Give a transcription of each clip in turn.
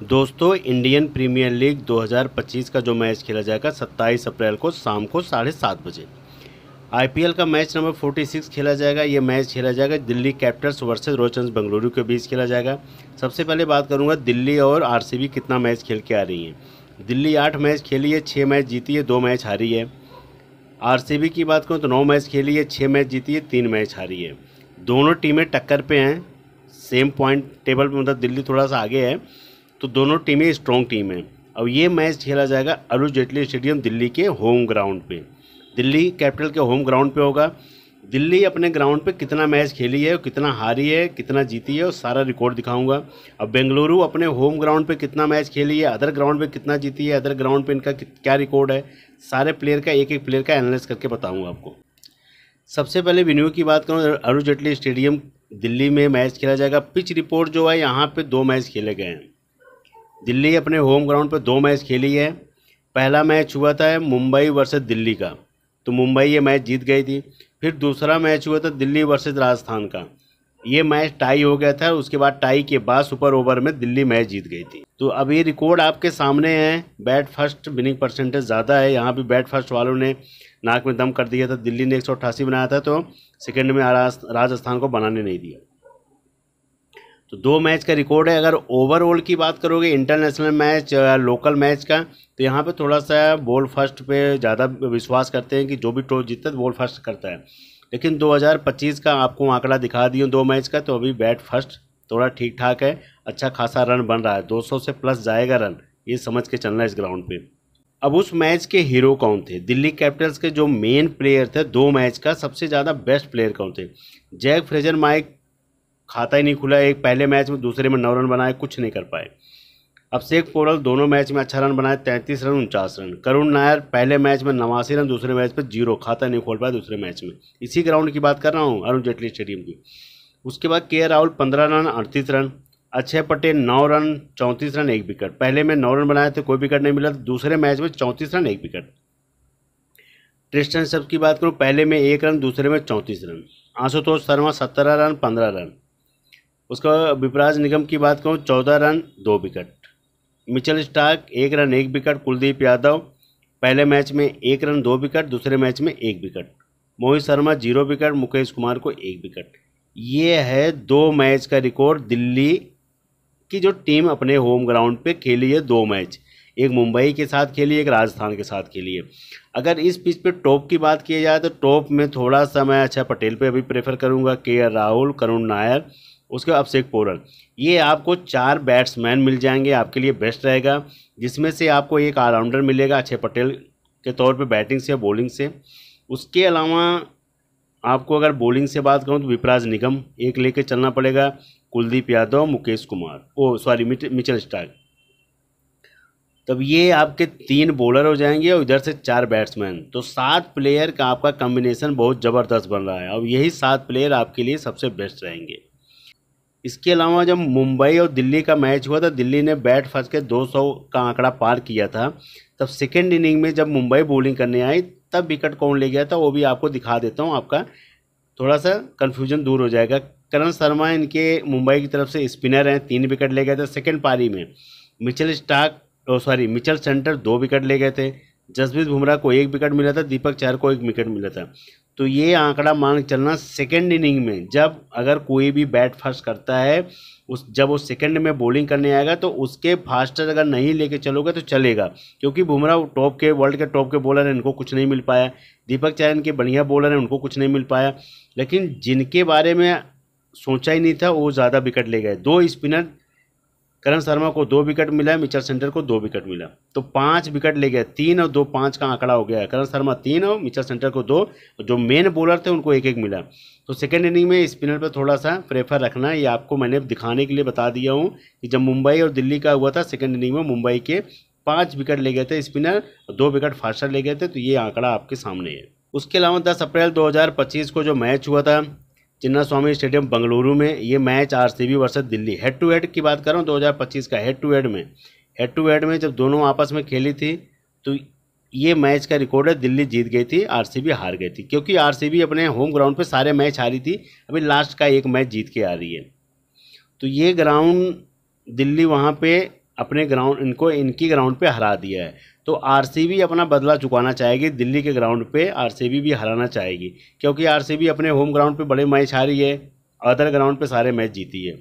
दोस्तों, Indian premiere league 2025 का जो मैच खेला जाएगा 27 अप्रैल को शाम को 7:30 बजे। आईपीएल का मैच नंबर 46 खेला जाएगा। ये मैच खेला जाएगा Delhi Capitals versus royal Challengers Bengaluru के बीच खेला जाएगा। सबसे पहले बात करूंगा दिल्ली और आरसीबी कितना मैच खेल के आ रही है। दिल्ली 8 मैच खेली है, 6 मैच जीती है, 2 मैच हारी है। आरसीबी की बात करूँ तो 9 मैच खेली है, 6 मैच जीती है, 3 मैच हारी है। दोनों टीमें टक्कर पे हैं, सेम पॉइंट टेबल पर, मतलब दिल्ली थोड़ा सा आगे है, तो दोनों टीमें स्ट्रॉन्ग टीम हैं। अब ये मैच खेला जाएगा अरुण जेटली स्टेडियम दिल्ली के होम ग्राउंड पे। दिल्ली कैपिटल के होम ग्राउंड पे होगा। दिल्ली अपने ग्राउंड पे कितना मैच खेली है, कितना हारी है, कितना जीती है, और सारा रिकॉर्ड दिखाऊंगा। अब बेंगलुरु अपने होम ग्राउंड पे कितना मैच खेली है, अदर ग्राउंड पे कितना जीती है, अदर ग्राउंड पे इनका क्या रिकॉर्ड है, सारे प्लेयर का एक एक प्लेयर का एनालिसिस करके बताऊँगा आपको। सबसे पहले वेन्यू की बात करूँ, अरुण जेटली स्टेडियम दिल्ली में मैच खेला जाएगा। पिच रिपोर्ट जो है, यहाँ पे 2 मैच खेले गए हैं। दिल्ली अपने होम ग्राउंड पर 2 मैच खेली है। पहला मैच हुआ था मुंबई वर्सेस दिल्ली का, तो मुंबई ये मैच जीत गई थी। फिर दूसरा मैच हुआ था दिल्ली वर्सेस राजस्थान का, ये मैच टाई हो गया था। उसके बाद टाई के बाद सुपर ओवर में दिल्ली मैच जीत गई थी। तो अब ये रिकॉर्ड आपके सामने है। बैट फर्स्ट विनिंग परसेंटेज ज़्यादा है, यहाँ भी बैट फर्स्ट वालों ने नाक में दम कर दिया था। दिल्ली ने 188 बनाया था, तो सेकेंड में राजस्थान को बनाने नहीं दिया। तो 2 मैच का रिकॉर्ड है। अगर ओवरऑल की बात करोगे, इंटरनेशनल मैच या लोकल मैच का, तो यहाँ पे थोड़ा सा बॉल फर्स्ट पे ज़्यादा विश्वास करते हैं कि जो भी टॉस जीतता है बॉल फर्स्ट करता है। लेकिन 2025 का आपको आंकड़ा दिखा दिया 2 मैच का, तो अभी बैट फर्स्ट थोड़ा ठीक ठाक है। अच्छा खासा रन बन रहा है, 200 से प्लस जाएगा रन, ये समझ के चलना है इस ग्राउंड पे। अब उस मैच के हीरो कौन थे? दिल्ली कैपिटल्स के जो मेन प्लेयर थे 2 मैच का, सबसे ज़्यादा बेस्ट प्लेयर कौन थे? जैक फ्रेजर माइक खाता ही नहीं खुला। एक पहले मैच में, दूसरे में 9 रन बनाए, कुछ नहीं कर पाए। अभिषेक पोरल दोनों मैच में अच्छा रन बनाए, 33 रन 49 रन। करुण नायर पहले मैच में 89 रन, दूसरे मैच पे 0, खाता नहीं खोल पाया दूसरे मैच में। इसी ग्राउंड की बात कर रहा हूँ, अरुण जेटली स्टेडियम की। उसके बाद के Rahul 15 run 38 run. Akshay Patel 9 run 34 run 1 wicket. पहले में 9 रन बनाए थे, कोई विकेट नहीं मिला। दूसरे मैच में 34 रन 1 विकेट। ट्रिस्टन सब की बात करूँ, पहले में 1 रन, दूसरे में 34 run. Ashutosh Sharma 17 run 15 run. उसका विपराज निगम की बात करूँ, 14 run 2 wicket. Mitchell Starc 1 run 1 wicket. Kuldeep Yadav पहले मैच में 1 रन 2 विकेट, दूसरे मैच में 1 विकेट। मोहित शर्मा 0 विकेट, मुकेश कुमार को 1 विकेट। ये है 2 मैच का रिकॉर्ड दिल्ली की जो टीम अपने होम ग्राउंड पे खेली है। 2 मैच, एक मुंबई के साथ खेली, एक राजस्थान के साथ खेली है। अगर इस पिच पे टॉप की बात की जाए, तो टॉप में थोड़ा सा मैं अक्षय पटेल पे अभी प्रेफर करूँगा, के राहुल, करुण नायर, उसके बाद अभिषेक पोरल। ये आपको 4 बैट्समैन मिल जाएंगे, आपके लिए बेस्ट रहेगा। जिसमें से आपको एक ऑलराउंडर मिलेगा अक्षय पटेल के तौर पे, बैटिंग से या बॉलिंग से। उसके अलावा आपको अगर बॉलिंग से बात करूँ, तो विपराज निगम एक लेके चलना पड़ेगा, कुलदीप यादव, मुकेश कुमार, मिचेल स्टार्क। तब ये आपके 3 बॉलर हो जाएंगे और इधर से 4 बैट्समैन। तो 7 प्लेयर का आपका कॉम्बिनेशन बहुत ज़बरदस्त बन रहा है। अब यही 7 प्लेयर आपके लिए सबसे बेस्ट रहेंगे। इसके अलावा जब मुंबई और दिल्ली का मैच हुआ था, दिल्ली ने बैट फंस के 200 का आंकड़ा पार किया था। तब सेकेंड इनिंग में जब मुंबई बॉलिंग करने आई, तब विकेट कौन ले गया था वो भी आपको दिखा देता हूँ। आपका थोड़ा सा कन्फ्यूजन दूर हो जाएगा। करण शर्मा इनके मुंबई की तरफ से स्पिनर हैं, 3 विकेट ले गए थे सेकेंड पारी में। मिचेल सेंटर 2 विकेट ले गए थे। जसप्रीत बुमराह को 1 विकेट मिला था, दीपक चहर को 1 विकेट मिला था। तो ये आंकड़ा मान के चलना, सेकेंड इनिंग में जब अगर कोई भी बैट फर्स्ट करता है, जब वो सेकेंड में बॉलिंग करने आएगा, तो उसके फास्टर अगर नहीं लेके चलोगे तो चलेगा। क्योंकि बुमराह वर्ल्ड के टॉप के बॉलर हैं, इनको कुछ नहीं मिल पाया। दीपक चहर इनके बढ़िया बॉलर हैं, उनको कुछ नहीं मिल पाया। लेकिन जिनके बारे में सोचा ही नहीं था, वो ज़्यादा विकेट ले गए। 2 स्पिनर, करण शर्मा को 2 विकेट मिला, मिचेल सेंटर को 2 विकेट मिला, तो 5 विकेट ले गए। 3 और 2 5 का आंकड़ा हो गया। करण शर्मा 3 और मिचेल सेंटर को 2, जो मेन बॉलर थे उनको 1-1 मिला। तो सेकेंड इनिंग में स्पिनर पर थोड़ा सा प्रेफर रखना है। ये आपको मैंने दिखाने के लिए बता दिया हूँ कि जब मुंबई और दिल्ली का हुआ था, सेकेंड इनिंग में मुंबई के 5 विकेट ले गए थे स्पिनर, 2 विकेट फास्टर ले गए थे। तो ये आंकड़ा आपके सामने है। उसके अलावा 10 अप्रैल 2025 को जो मैच हुआ था चिन्नास्वामी स्टेडियम बेंगलुरु में, ये match RCB versus Delhi, head to head की बात कर रहा हूँ 2025 का। हेड टू हेड में जब दोनों आपस में खेली थी, तो ये मैच का रिकॉर्ड है। दिल्ली जीत गई थी, आरसीबी हार गई थी। क्योंकि आरसीबी अपने होम ग्राउंड पे सारे मैच हारी थी, अभी लास्ट का एक मैच जीत के आ रही है। तो ये ग्राउंड दिल्ली वहाँ पे अपने ग्राउंड इनकी ग्राउंड पे हरा दिया है। तो आरसीबी अपना बदला चुकाना चाहेगी, दिल्ली के ग्राउंड पे आरसीबी भी हराना चाहेगी, क्योंकि आरसीबी अपने होम ग्राउंड पे बड़े मैच हारी है, अदर ग्राउंड पे सारे मैच जीती है।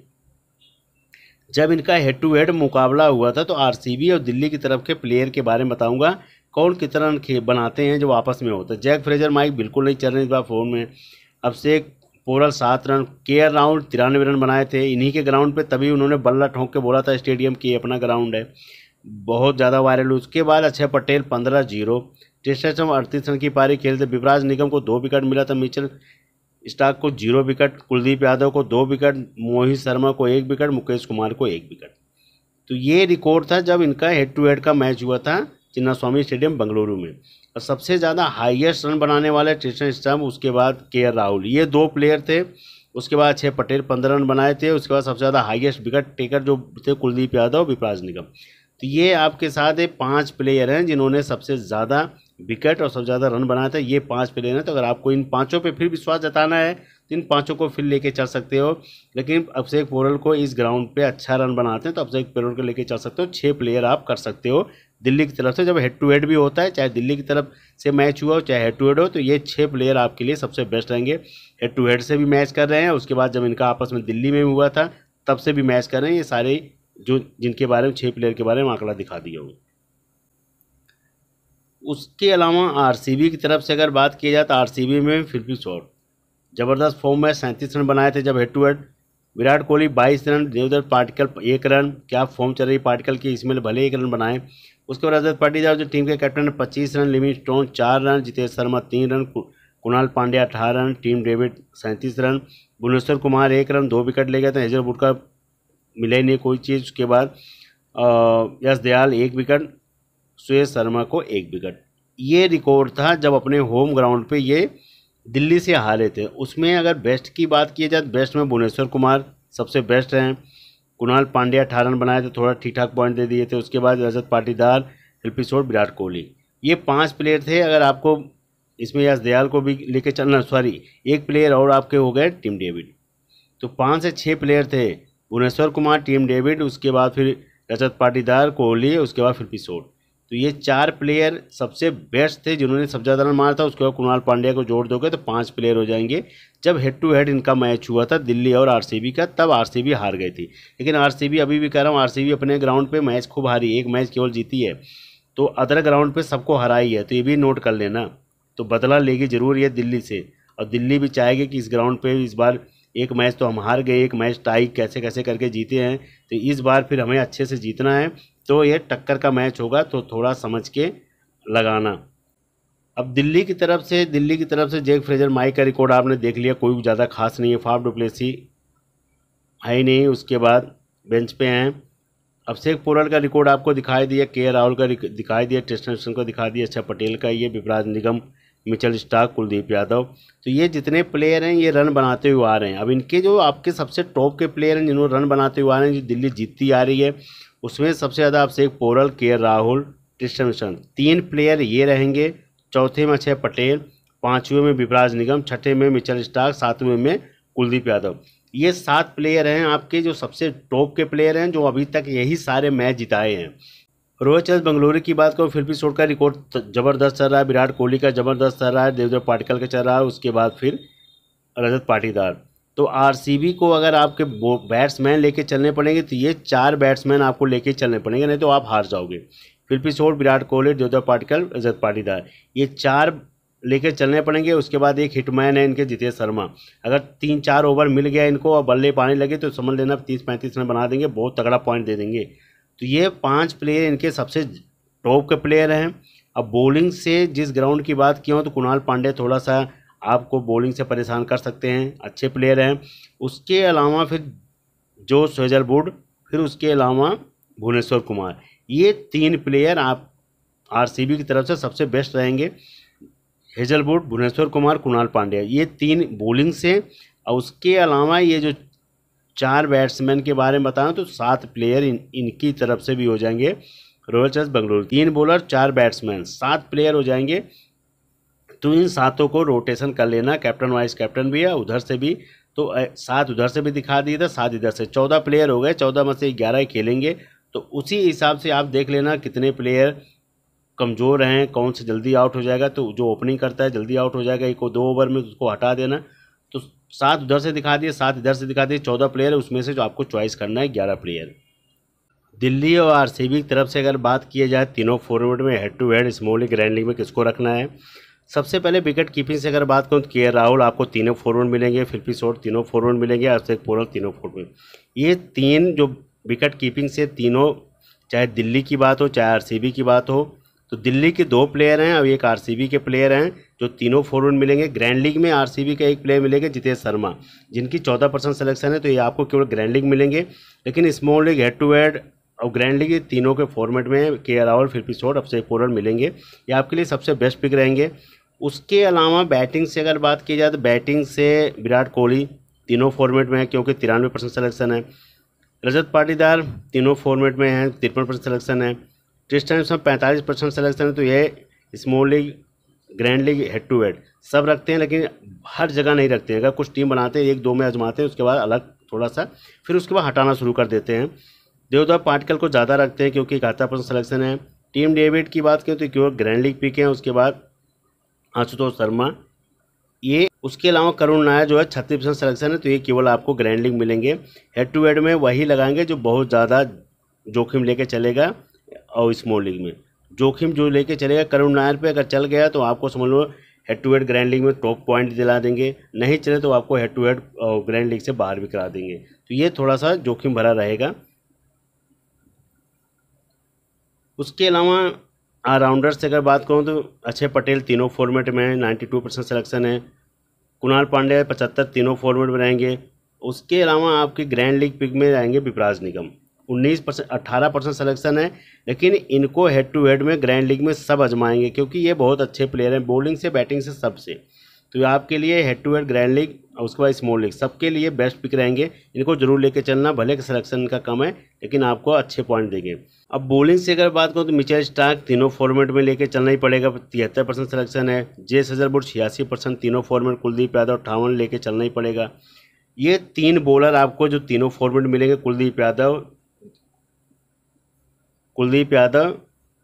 जब इनका हेड टू हेड मुकाबला हुआ था तो आरसीबी और दिल्ली की तरफ के प्लेयर के बारे में बताऊंगा कौन कितना रन बनाते हैं जो आपस में होता है। जैक फ्रेजर माइक बिल्कुल नहीं चल रहे इस बार फॉर्म में। अभिषेक पोरल 7 रन, केएल राहुल 93 रन बनाए थे इन्हीं के ग्राउंड पे, तभी उन्होंने बल्ला ठोंक के बोला था स्टेडियम की अपना ग्राउंड है, बहुत ज़्यादा वायरल। उसके बाद अक्षय पटेल 15-0, टेस्टर 38 रन की पारी खेलते। विवराज निगम को 2 विकेट मिला था, मिचेल स्टार्क को 0 विकेट, कुलदीप यादव को 2 विकेट, मोहित शर्मा को 1 विकेट, मुकेश कुमार को 1 विकेट। तो ये रिकॉर्ड था जब इनका हेड टू हेड का मैच हुआ था चिन्नास्वामी स्टेडियम बेंगलुरु में। और सबसे ज़्यादा हाईएस्ट रन बनाने वाले ट्रिस्टन स्टम्प, उसके बाद केएल राहुल, ये 2 प्लेयर थे। उसके बाद अक्षय पटेल 15 रन बनाए थे। उसके बाद सबसे ज़्यादा हाईएस्ट विकेट टेकर जो थे कुलदीप यादव, विवराज निगम। तो ये आपके साथ 5 प्लेयर हैं जिन्होंने सबसे ज़्यादा विकेट और सबसे ज़्यादा रन बनाया था, ये 5 प्लेयर हैं। तो अगर आपको इन 5 पे फिर विश्वास जताना है तो इन 5 को फिर लेके चल सकते हो। लेकिन अभिषेक पोरल को इस ग्राउंड पे अच्छा रन बनाते हैं तो अभिषेक पोरल को लेके चल सकते हो। 6 प्लेयर आप कर सकते हो दिल्ली की तरफ से। जब हेड टू हेड भी होता है, चाहे दिल्ली की तरफ से मैच हुआ हो चाहे हेड टू हेड हो, तो ये 6 प्लेयर आपके लिए सबसे बेस्ट रहेंगे। हेड टू हेड से भी मैच कर रहे हैं, उसके बाद जब इनका आपस में दिल्ली में हुआ था तब से भी मैच कर रहे हैं। ये सारे जो जिनके बारे में 6 प्लेयर के बारे में आंकड़ा दिखा दिया हूँ। उसके अलावा आरसीबी की तरफ से अगर बात की जाए तो आरसीबी में फिलिप शॉर्ट ज़बरदस्त फॉर्म में 37 रन बनाए थे जब head to head. Virat Kohli 22 run, Devdutt Padikkal 1 run, क्या फॉर्म चल रही पाटिकल की, इसमें भले 1 रन बनाए। उसके बाद रजत पाटीदार जो टीम के कैप्टन है 25 run, Livingstone 4 run, Jitesh Sharma 3 run, Kunal Pandya 18 run, Tim David 37 run, Bhuvneshwar Kumar 1 run, 2 wicket ले गए थे, हेजलवुड का मिला ही नहीं कोई चीज़। उसके बाद यश दयाल 1 विकेट, सुयश शर्मा को 1 विकेट। ये रिकॉर्ड था जब अपने होम ग्राउंड पे ये दिल्ली से हारे थे। उसमें अगर बेस्ट की बात की जाए, बेस्ट में भुवनेश्वर कुमार सबसे बेस्ट हैं। कुणाल पांड्या 18 रन बनाए थे, थोड़ा ठीक ठाक पॉइंट दे दिए थे। उसके बाद रजत पाटीदार, शिल्पी शॉर्ट, विराट कोहली, ये 5 प्लेयर थे। अगर आपको इसमें यश दयाल को भी लेके चलना, सॉरी 1 प्लेयर और आपके हो गए टीम डेविड, तो 5 से 6 प्लेयर थे। भुवनेश्वर कुमार, टीम डेविड, उसके बाद फिर रजत पाटीदार, कोहली, उसके बाद शिल्पी शॉर्ट। तो ये 4 प्लेयर सबसे बेस्ट थे जिन्होंने सबसे ज़्यादा रन मारा था। उसके बाद कुणाल पांड्या को जोड़ दोगे तो 5 प्लेयर हो जाएंगे। जब हेड टू हेड इनका मैच हुआ था दिल्ली और आरसीबी का, तब आरसीबी हार गई थी। लेकिन आरसीबी, अभी भी कह रहा हूँ, आरसीबी अपने ग्राउंड पे मैच खूब हारी, 1 मैच केवल जीती है, तो अदर ग्राउंड पे सबको हराई है। तो ये भी नोट कर लेना। तो बदला लेगी जरूर ये दिल्ली से, और दिल्ली भी चाहेगी कि इस ग्राउंड पे इस बार एक मैच तो हम हार गए, एक मैच टाई कैसे कैसे करके जीते हैं, तो इस बार फिर हमें अच्छे से जीतना है। तो ये टक्कर का मैच होगा, तो थोड़ा समझ के लगाना। अब दिल्ली की तरफ से जैक फ्रेजर माइक का रिकॉर्ड आपने देख लिया, कोई ज़्यादा खास नहीं है। फाफ डुप्लेसी है ही नहीं, उसके बाद बेंच पे हैं। अभिषेक पोरल का रिकॉर्ड आपको दिखाई दिया, केएल राहुल का दिखाई दिया, टेस्टन का दिखा दिया, अक्षय पटेल का, ये विवराज निगम, मिचेल स्टार्क, कुलदीप यादव। तो ये जितने प्लेयर हैं ये रन बनाते हुए आ रहे हैं। अब इनके जो आपके सबसे टॉप के प्लेयर हैं जिन्होंने रन बनाते हुए आ रहे हैं, जो दिल्ली जीतती आ रही है, उसमें सबसे ज़्यादा अभिषेक पोरल, केएल राहुल, टेस्टन, 3 प्लेयर ये रहेंगे। चौथे में अक्षय पटेल, 5वें में विवराज निगम, 6ठे में मिचेल स्टार्क, 7वें में कुलदीप यादव। ये 7 प्लेयर हैं आपके जो सबसे टॉप के प्लेयर हैं, जो अभी तक यही सारे मैच जिताए हैं। रॉयल चैलेंजर्स बेंगलुरु की बात करो, फिलिप शॉर्ट का रिकॉर्ड ज़बरदस्त चल रहा है, विराट कोहली का ज़बरदस्त चल रहा है, देवदत्त पाटिकल का चल रहा है, उसके बाद फिर रजत पाटीदार। तो आरसीबी को अगर आपके बैट्समैन लेके चलने पड़ेंगे तो ये 4 बैट्समैन आपको लेके चलने पड़ेंगे, नहीं तो आप हार जाओगे। फिलिप शॉर्ट, विराट कोहली, देवदत्त पाटिकल, रजत पाटीदार, ये 4 लेके चलने पड़ेंगे। उसके बाद एक हिटमैन है इनके जितेश शर्मा, अगर 3-4 ओवर मिल गया इनको और बल्ले पाने लगे तो समझ लेना 30-35 रन बना देंगे, बहुत तगड़ा पॉइंट दे देंगे। तो ये 5 प्लेयर इनके सबसे टॉप के प्लेयर हैं। अब बॉलिंग से जिस ग्राउंड की बात की हो तो कुणाल पांड्या थोड़ा सा आपको बॉलिंग से परेशान कर सकते हैं, अच्छे प्लेयर हैं। उसके अलावा फिर जोश हेजलवुड, फिर उसके अलावा भुवनेश्वर कुमार, ये 3 प्लेयर आप आरसीबी की तरफ से सबसे बेस्ट रहेंगे। हेजलवुड, भुवनेश्वर कुमार, कुणाल पांड्या, ये 3 बॉलिंग से। और उसके अलावा ये जो 4 बैट्समैन के बारे में बताऊं तो 7 प्लेयर इनकी तरफ से भी हो जाएंगे। Royal Challengers Bengaluru 3 bowler 4 batsman 7 player हो जाएंगे। तो इन 7 को रोटेशन कर लेना, कैप्टन वाइस कैप्टन भी है, उधर से भी तो 7 उधर से भी दिखा दिए था, 7 इधर से, 14 प्लेयर हो गए। 14 में से 11 ही खेलेंगे, तो उसी हिसाब से आप देख लेना कितने प्लेयर कमज़ोर हैं, कौन से जल्दी आउट हो जाएगा। तो जो ओपनिंग करता है जल्दी आउट हो जाएगा, 1-2 ओवर में उसको हटा देना। तो 7 उधर से दिखा दिए, 7 इधर से दिखा दिए, 14 प्लेयर, उसमें से जो आपको चॉइस करना है 11 प्लेयर। दिल्ली और आरसीबी की तरफ से अगर बात की जाए तीनों फॉर्मेट में head to head small league grand league में किसको रखना है। सबसे पहले विकेट कीपिंग से अगर बात करूँ तो के राहुल आपको तीनों फॉर्मेट मिलेंगे, फिलिप शॉर्ट तीनों फॉर्मेट मिलेंगे, अभिषेक पोरल तीनों फॉर्मेट। ये 3 जो विकेट कीपिंग से तीनों, चाहे दिल्ली की बात हो चाहे आरसीबी की बात हो, तो दिल्ली के 2 प्लेयर हैं और एक आरसीबी के प्लेयर हैं जो तीनों फॉरवर्ड मिलेंगे। ग्रैंड लीग में आरसीबी का एक प्लेयर मिलेंगे जितेश शर्मा, जिनकी 14% सिलेक्शन है, तो ये आपको केवल ग्रैंड लीग मिलेंगे। लेकिन small league, head to head और ग्रैंड लीग तीनों के फॉर्मेट में के राहुल, फिलिप शॉर्ट, अभिषेक पोरल मिलेंगे। ये आपके लिए सबसे बेस्ट पिक रहेंगे। उसके अलावा बैटिंग से अगर बात की जाए तो बैटिंग से विराट कोहली तीनों फॉर्मेट में है क्योंकि 93% सिलेक्शन है। रजत पाटीदार तीनों फॉर्मेट में है, 53% सिलेक्शन है। टेस्ट टाइम्स में 45% सिलेक्शन है। तो ये small league, grand league, head to head सब रखते हैं, लेकिन हर जगह नहीं रखते हैं। अगर कुछ टीम बनाते हैं 1-2 में आजमाते हैं, उसके बाद अलग थोड़ा सा, फिर उसके बाद हटाना शुरू कर देते हैं। देवदत्ता पाटिकल को ज़्यादा रखते हैं क्योंकि 71% सिलेक्शन है। टीम डेविड की बात करें तो केवल ग्रैंड लीग पिक है। उसके बाद आशुतोष शर्मा, ये उसके अलावा करुण नायर जो है 36% सिलेक्शन है, तो ये केवल आपको ग्रैंड लीग मिलेंगे। हेड टू हेड में वही लगाएंगे जो बहुत ज़्यादा जोखिम लेके चलेगा, और स्मॉल लीग में जोखिम जो लेके चलेगा करुण नायर पे अगर चल गया तो आपको समझ लो head to head grand league में टॉप पॉइंट दिला देंगे, नहीं चले तो आपको head to head grand league से बाहर भी करा देंगे। तो ये थोड़ा सा जोखिम भरा रहेगा। उसके अलावा ऑलराउंडर से अगर बात करूँ तो अक्षय पटेल तीनों फॉर्मेट में है, 92% सिलेक्शन है। कुणाल पांड्या 75 तीनों फॉर्मेट में रहेंगे। उसके अलावा आपके ग्रैंड लीग पिक में रहेंगे विपराज निगम, 18% सिलेक्शन है। लेकिन इनको हेड टू हेड में ग्रैंड लीग में सब आजमाएंगे क्योंकि ये बहुत अच्छे प्लेयर हैं, बॉलिंग से बैटिंग से सबसे। तो आपके लिए head to head grand league और उसके बाद स्मॉल लीग सबके लिए बेस्ट पिक रहेंगे। इनको जरूर लेके चलना, भले कि सिलेक्शन का कम है लेकिन आपको अच्छे पॉइंट देंगे। अब बॉलिंग से अगर बात करूँ तो मिचेल स्टार्क तीनों फॉर्मेट में लेके चलना ही पड़ेगा, 73% सिलेक्शन है। जेस हजलवुड 86% तीनों फॉर्मेट, कुलदीप यादव 58 लेके चलना ही पड़ेगा। ये 3 बॉलर आपको जो तीनों फॉर्मेट मिलेंगे, Kuldeep Yadav,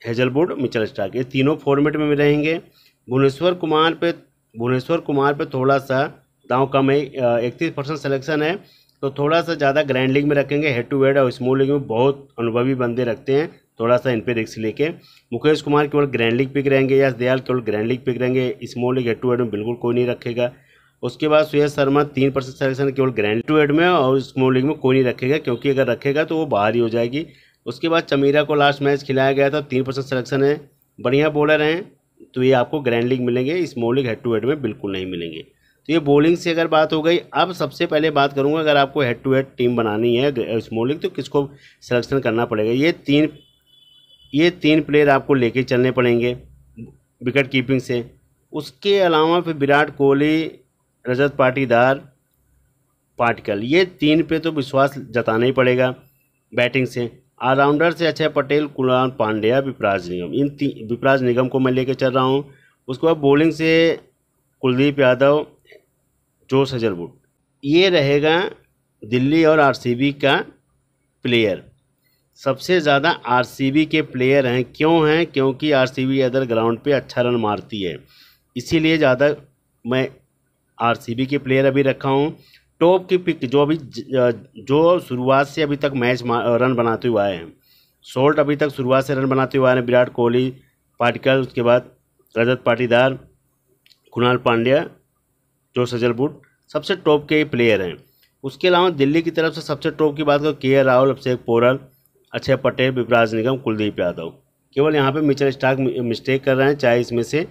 Hazlewood, Mitchell Starc, ये तीनों फॉर्मेट में रहेंगे। भुवनेश्वर कुमार पे थोड़ा सा दांव कम है, 31% सिलेक्शन है, तो थोड़ा सा ज़्यादा ग्रैंड लीग में रखेंगे। हेड टू हेड और स्मॉल लीग में बहुत अनुभवी बंदे रखते हैं, थोड़ा सा इन पे रिस्क लेके। मुकेश कुमार केवल ग्रैंड लीग पिक रहेंगे, यश दयाल केवल ग्रैंड लीग पिक रहेंगे, small league head to head में बिल्कुल कोई नहीं रखेगा। उसके बाद सुयश शर्मा 3% सिलेक्शन केवल ग्रैंड टू हेड में, और स्मॉल लीग में कोई नहीं रखेगा क्योंकि अगर रखेगा तो वो बाहर ही हो जाएगी। उसके बाद चमीरा को लास्ट मैच खिलाया गया था, 3% सिलेक्शन है, बढ़िया बॉलर हैं, तो ये आपको ग्रैंड लीग मिलेंगे, small league head to head में बिल्कुल नहीं मिलेंगे। तो ये बॉलिंग से अगर बात हो गई। अब सबसे पहले बात करूंगा अगर आपको हेड टू हेड टीम बनानी है स्मॉल लीग तो किसको सिलेक्शन करना पड़ेगा। ये तीन प्लेयर आपको लेके चलने पड़ेंगे विकेट कीपिंग से। उसके अलावा फिर विराट कोहली, रजत पाटिकल, ये 3 पे तो विश्वास जताना ही पड़ेगा बैटिंग से। ऑलराउंडर से अक्षय पटेल, कुणाल पांड्या, विपराज निगम, विपराज निगम को मैं लेके चल रहा हूँ। उसके बाद बॉलिंग से कुलदीप यादव, जोश हजलवुड, ये रहेगा दिल्ली और आरसीबी का प्लेयर। सबसे ज़्यादा आरसीबी के प्लेयर हैं, क्यों हैं? क्योंकि आरसीबी अदर ग्राउंड पे अच्छा रन मारती है, इसीलिए ज़्यादा मैं आरसीबी के प्लेयर अभी रखा हूँ। टॉप की पिक जो शुरुआत से अभी तक मैच रन बनाते हुए आए हैं, शॉर्ट अभी तक शुरुआत से रन बनाते हुए आए हैं, विराट कोहली, पाटिकल, उसके बाद रजत पाटीदार, कुणाल पांड्या, जोश हजलवुड, सबसे टॉप के प्लेयर हैं। उसके अलावा दिल्ली की तरफ से सबसे टॉप की बात करो, के राहुल, अभिषेक पोरल, अक्षय पटेल, विपराज निगम, कुलदीप यादव। केवल यहाँ पे मिचेल स्टार्क मिस्टेक कर रहे हैं, चाहे इसमें से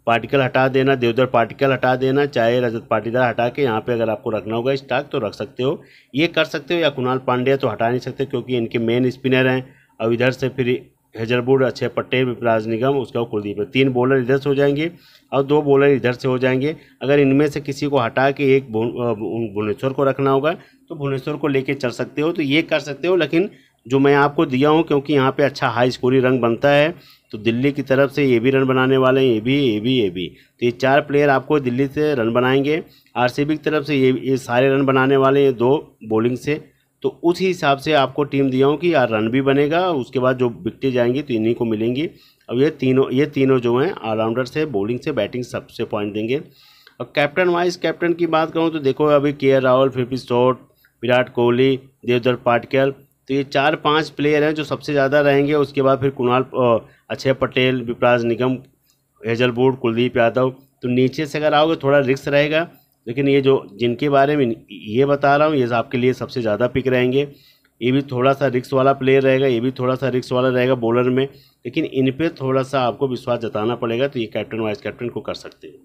पाटिकल हटा देना, देवदत्ता पाटिकल हटा देना, चाहे रजत पाटीदार हटा के यहाँ पे अगर आपको रखना होगा स्टार्क तो रख सकते हो, ये कर सकते हो। या कुणाल पांड्या तो हटा नहीं सकते क्योंकि इनके मेन स्पिनर हैं। और इधर से फिर हेजलवुड, अक्षय पटेल, विपराज निगम, उसका कुलदीप, 3 बॉलर इधर से हो जाएंगे और 2 बॉलर इधर से हो जाएंगे। अगर इनमें से किसी को हटा के एक भुवनेश्वर को रखना होगा तो भुवनेश्वर को लेके चल सकते हो, तो ये कर सकते हो। लेकिन जो मैं आपको दिया हूँ क्योंकि यहाँ पे अच्छा हाई स्कोरी रन बनता है, तो दिल्ली की तरफ से ये भी रन बनाने वाले हैं, ये भी, तो ये 4 प्लेयर आपको दिल्ली से रन बनाएंगे। आरसीबी की तरफ से ये सारे रन बनाने वाले हैं, 2 बॉलिंग से, तो उस हिसाब से आपको टीम दिया हूँ कि यार रन भी बनेगा, उसके बाद जो विकेटें जाएंगी तो इन्हीं को मिलेंगी। अब ये तीनों जो हैं ऑलराउंडर से, बॉलिंग से, बैटिंग सबसे पॉइंट देंगे। और कैप्टन वाइस कैप्टन की बात करूँ तो देखो अभी के राहुल, फिर शॉट, विराट कोहली, देवदत्त पाटिकल, तो ये 4-5 प्लेयर हैं जो सबसे ज़्यादा रहेंगे। उसके बाद फिर कुणाल, अक्षय पटेल, विपराज निगम, हेजलवुड, कुलदीप यादव। तो नीचे से अगर आओगे थोड़ा रिस्क रहेगा, लेकिन ये जो जिनके बारे में ये बता रहा हूँ ये आपके लिए सबसे ज़्यादा पिक रहेंगे। ये भी थोड़ा सा रिस्क वाला प्लेयर रहेगा, ये भी थोड़ा सा रिस्क वाला रहेगा बॉलर में, लेकिन इन पे थोड़ा सा आपको विश्वास जताना पड़ेगा। तो ये कैप्टन वाइस कैप्टन को कर सकते हैं।